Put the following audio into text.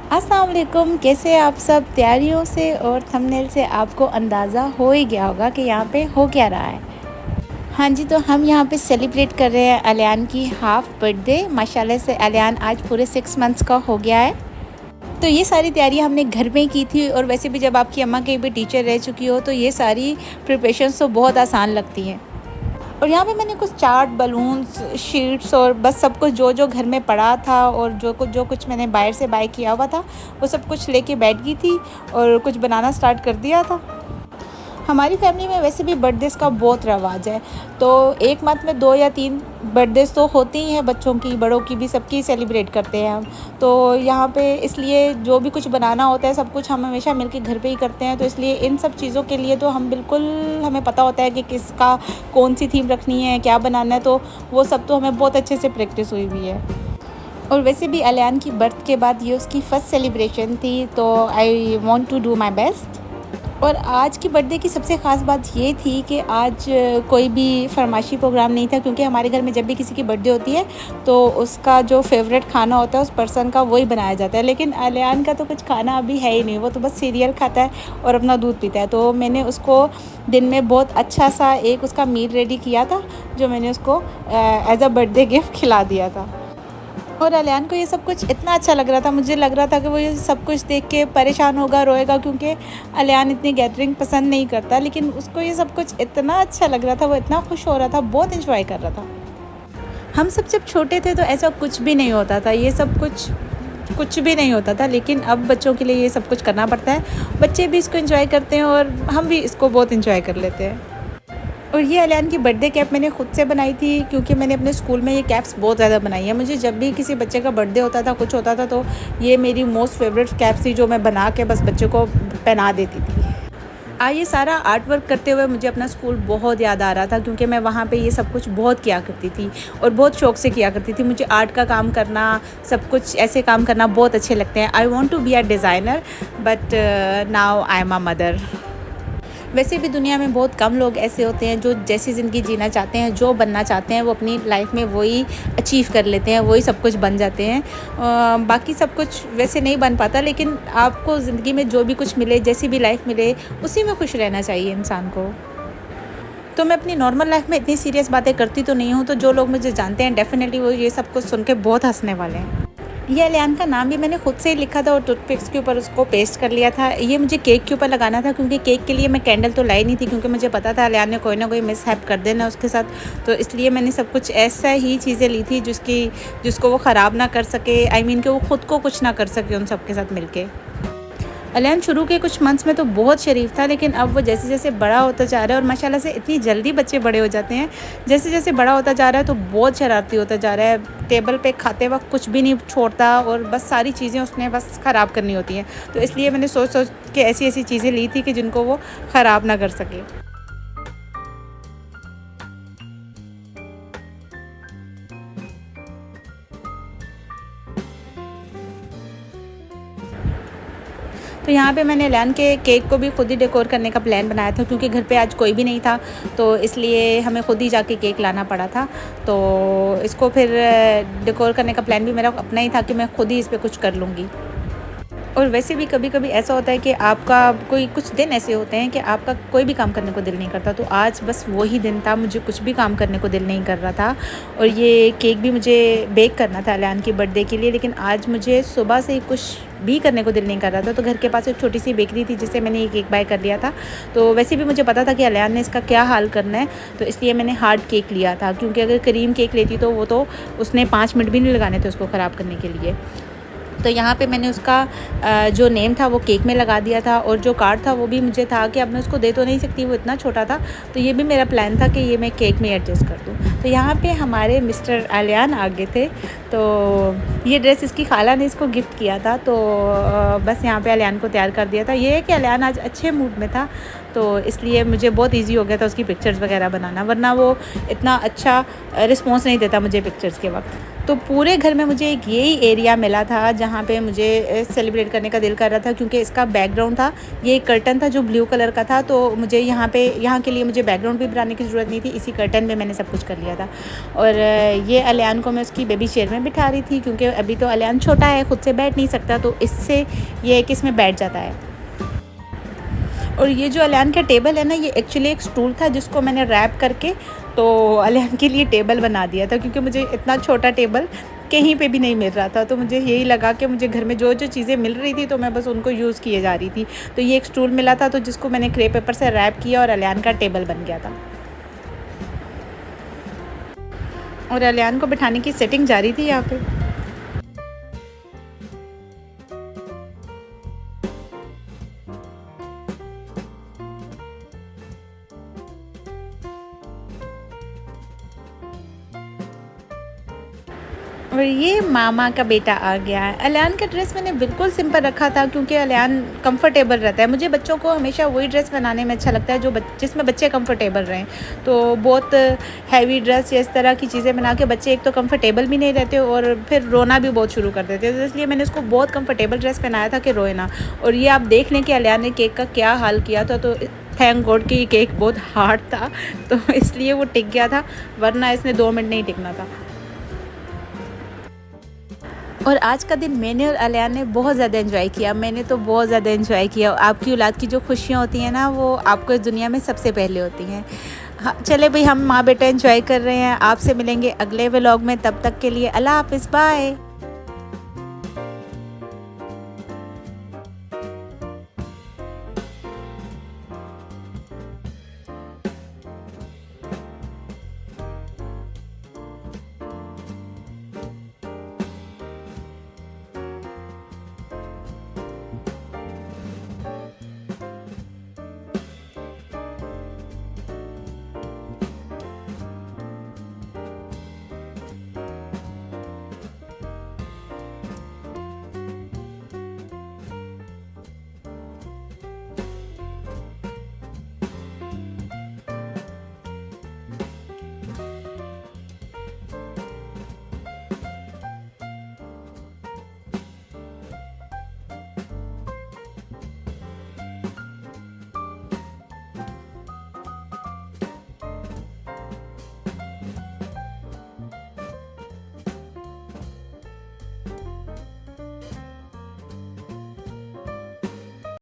अस्सलाम वालेकुम, कैसे हैं आप सब। तैयारियों से और थंबनेल से आपको अंदाज़ा हो ही गया होगा कि यहाँ पे हो क्या रहा है। हाँ जी, तो हम यहाँ पे सेलिब्रेट कर रहे हैं अलियान की हाफ़ बर्थडे। माशाल्लाह से अलियान आज पूरे 6 मंथ्स का हो गया है। तो ये सारी तैयारियाँ हमने घर में की थी, और वैसे भी जब आपकी अम्मा कहीं पे टीचर रह चुकी हो तो ये सारी प्रिपरेशंस तो बहुत आसान लगती हैं। और यहाँ पे मैंने कुछ चार्ट, बलून्स, शीट्स और बस सब कुछ जो घर में पड़ा था और जो कुछ मैंने बाहर से बाय किया हुआ था, वो सब कुछ लेके बैठ गई थी और कुछ बनाना स्टार्ट कर दिया था। हमारी फैमिली में वैसे भी बर्थडेज़ का बहुत रवाज है, तो एक मंथ में 2 या 3 बर्थडेज़ तो होती ही हैं, बच्चों की, बड़ों की भी, सबकी सेलिब्रेट करते हैं हम। तो यहाँ पे इसलिए जो भी कुछ बनाना होता है सब कुछ हम हमेशा मिलके घर पे ही करते हैं, तो इसलिए इन सब चीज़ों के लिए तो हम बिल्कुल, हमें पता होता है कि किसका कौन-सी थीम रखनी है, क्या बनाना है, तो वो सब तो हमें बहुत अच्छे से प्रैक्टिस हुई हुई है। और वैसे भी अलियान की बर्थ के बाद ये उसकी फर्स्ट सेलिब्रेशन थी, तो I want to do my best. और आज की बर्थडे की सबसे ख़ास बात ये थी कि आज कोई भी फरमाइशी प्रोग्राम नहीं था, क्योंकि हमारे घर में जब भी किसी की बर्थडे होती है तो उसका जो फेवरेट खाना होता है उस पर्सन का वही बनाया जाता है। लेकिन अलियान का तो कुछ खाना अभी है ही नहीं, वो तो बस सीरियल खाता है और अपना दूध पीता है। तो मैंने उसको दिन में बहुत अच्छा सा एक उसका मील रेडी किया था, जो मैंने उसको एज़ अ बर्थडे गिफ्ट खिला दिया था। और अलियान को ये सब कुछ इतना अच्छा लग रहा था, मुझे लग रहा था कि वो ये सब कुछ देख के परेशान होगा, रोएगा, क्योंकि अलियान इतनी गैदरिंग पसंद नहीं करता, लेकिन उसको ये सब कुछ इतना अच्छा लग रहा था, वो इतना खुश हो रहा था, बहुत एंजॉय कर रहा था। हम सब जब छोटे थे तो ऐसा कुछ भी नहीं होता था, ये सब कुछ कुछ भी नहीं होता था, लेकिन अब बच्चों के लिए ये सब कुछ करना पड़ता है। बच्चे भी इसको एंजॉय करते हैं और हम भी इसको बहुत एंजॉय कर लेते हैं। और ये अलियान की बर्थडे कैप मैंने खुद से बनाई थी, क्योंकि मैंने अपने स्कूल में ये कैप्स बहुत ज़्यादा बनाई है। मुझे जब भी किसी बच्चे का बर्थडे होता था, कुछ होता था, तो ये मेरी मोस्ट फेवरेट कैप्स थी, जो मैं बना के बस बच्चे को पहना देती थी। ये सारा आर्ट वर्क करते हुए मुझे अपना स्कूल बहुत याद आ रहा था, क्योंकि मैं वहाँ पे ये सब कुछ बहुत किया करती थी और बहुत शौक से किया करती थी। मुझे आर्ट का काम करना, सब कुछ ऐसे काम करना बहुत अच्छे लगते हैं। I want to be a designer, but now I am a mother. वैसे भी दुनिया में बहुत कम लोग ऐसे होते हैं जो जैसी ज़िंदगी जीना चाहते हैं, जो बनना चाहते हैं, वो अपनी लाइफ में वही अचीव कर लेते हैं, वही सब कुछ बन जाते हैं। बाकी सब कुछ वैसे नहीं बन पाता, लेकिन आपको ज़िंदगी में जो भी कुछ मिले, जैसी भी लाइफ मिले, उसी में खुश रहना चाहिए इंसान को। तो मैं अपनी नॉर्मल लाइफ में इतनी सीरियस बातें करती तो नहीं हूँ, तो जो लोग मुझे जानते हैं डेफ़िनेटली वो ये सब कुछ सुन के बहुत हँसने वाले हैं। ये अलियान का नाम भी मैंने खुद से ही लिखा था और टूथपिक्स के ऊपर उसको पेस्ट कर लिया था। ये मुझे केक के ऊपर लगाना था, क्योंकि केक के लिए मैं कैंडल तो लाई नहीं थी, क्योंकि मुझे पता था अलियान ने कोई ना कोई मिसहैप कर देना उसके साथ। तो इसलिए मैंने सब कुछ ऐसा ही चीज़ें ली थी जिसको वो ख़राब ना कर सके, आई मीन कि वो ख़ुद को कुछ ना कर सके उन सब के साथ मिलके। अलियान शुरू के कुछ मंथ्स में तो बहुत शरीफ था, लेकिन अब वो जैसे-जैसे बड़ा होता जा रहा है, और माशाल्लाह से इतनी जल्दी बच्चे बड़े हो जाते हैं। जैसे-जैसे बड़ा होता जा रहा है तो बहुत शरारती होता जा रहा है। टेबल पे खाते वक़्त कुछ भी नहीं छोड़ता, और बस सारी चीज़ें उसने बस ख़राब करनी होती हैं। तो इसलिए मैंने सोच-सोच के ऐसी-ऐसी चीज़ें ली थी कि जिनको वो ख़राब ना कर सके। तो यहाँ पे मैंने अलियान के केक को भी खुद ही डेकोर करने का प्लान बनाया था, क्योंकि घर पे आज कोई भी नहीं था, तो इसलिए हमें खुद ही जाके केक लाना पड़ा था। तो इसको फिर डेकोर करने का प्लान भी मेरा अपना ही था कि मैं खुद ही इस पे कुछ कर लूँगी। और वैसे भी कभी-कभी ऐसा होता है कि आपका कोई कुछ दिन ऐसे होते हैं कि आपका कोई भी काम करने को दिल नहीं करता, तो आज बस वही दिन था, मुझे कुछ भी काम करने को दिल नहीं कर रहा था। और ये केक भी मुझे बेक करना था अलियान की बर्थडे के लिए, लेकिन आज मुझे सुबह से ही कुछ भी करने को दिल नहीं कर रहा था। तो घर के पास एक छोटी-सी बेकरी थी, जिससे मैंने ये केक बाय कर लिया था। तो वैसे भी मुझे पता था कि अलियान ने इसका क्या हाल करना है, तो इसलिए मैंने हार्ड केक लिया था, क्योंकि अगर क्रीम केक लेती तो वो तो उसने 5 मिनट भी नहीं लगाने थे उसको ख़राब करने के लिए। तो यहाँ पे मैंने उसका जो नेम था वो केक में लगा दिया था, और जो कार्ड था वो भी मुझे था कि अब मैं उसको दे तो नहीं सकती, वो इतना छोटा था। तो ये भी मेरा प्लान था कि ये मैं केक में एडजस्ट कर दूँ। तो यहाँ पे हमारे मिस्टर अलियान आ गए थे, तो ये ड्रेस इसकी खाला ने इसको गिफ्ट किया था। तो बस यहाँ पे अलियान को तैयार कर दिया था। ये है कि अलियान आज अच्छे मूड में था, तो इसलिए मुझे बहुत ईजी हो गया था उसकी पिक्चर्स वगैरह बनाना, वरना वो इतना अच्छा रिस्पॉन्स नहीं देता मुझे पिक्चर्स के वक्त। तो पूरे घर में मुझे एक यही एरिया मिला था जहाँ पे मुझे सेलिब्रेट करने का दिल कर रहा था, क्योंकि इसका बैकग्राउंड था, ये एक कर्टन था जो ब्लू कलर का था। तो मुझे यहाँ के लिए मुझे बैकग्राउंड भी बनाने की ज़रूरत नहीं थी, इसी कर्टन में मैंने सब कुछ कर लिया था। और ये अलियान को मैं उसकी बेबी चेयर में बिठा रही थी, क्योंकि अभी तो अलियान छोटा है, खुद से बैठ नहीं सकता, तो इससे ये है कि इसमें बैठ जाता है। और ये जो अलियान का टेबल है ना, ये एक्चुअली एक स्टूल था जिसको मैंने रैप करके तो अलियान के लिए टेबल बना दिया था, क्योंकि मुझे इतना छोटा टेबल कहीं पे भी नहीं मिल रहा था। तो मुझे यही लगा कि मुझे घर में जो जो चीज़ें मिल रही थी तो मैं बस उनको यूज़ किए जा रही थी। तो ये एक स्टूल मिला था, तो जिसको मैंने क्रे पेपर से रैप किया और अलियान का टेबल बन गया था। और अलियान को बिठाने की सेटिंग जारी थी यहाँ पे। और ये मामा का बेटा आ गया है। अलियान का ड्रेस मैंने बिल्कुल सिंपल रखा था, क्योंकि अलियान कंफर्टेबल रहता है। मुझे बच्चों को हमेशा वही ड्रेस बनाने में अच्छा लगता है जो जिसमें बच्चे कंफर्टेबल रहें। तो बहुत हैवी ड्रेस या इस तरह की चीज़ें बना के बच्चे एक तो कंफर्टेबल भी नहीं रहते और फिर रोना भी बहुत शुरू कर देते। तो इसलिए मैंने उसको बहुत कंफर्टेबल ड्रेस पहनाया था कि रोए ना। और ये आप देख लें कि अलियान ने केक का क्या हाल किया था। तो थैंक गॉड कि ये केक बहुत हार्ड था, तो इसलिए वो टिक गया था, वरना इसने 2 मिनट नहीं टिकना था। और आज का दिन मैंने और अलियान ने बहुत ज़्यादा एंजॉय किया। मैंने तो बहुत ज़्यादा एंजॉय किया। आपकी औलाद की जो खुशियाँ होती हैं ना, वो आपको इस दुनिया में सबसे पहले होती हैं। हाँ, चले भाई, हम माँ बेटा एंजॉय कर रहे हैं। आपसे मिलेंगे अगले व्लॉग में, तब तक के लिए अल्लाह हाफ़िज़, बाय।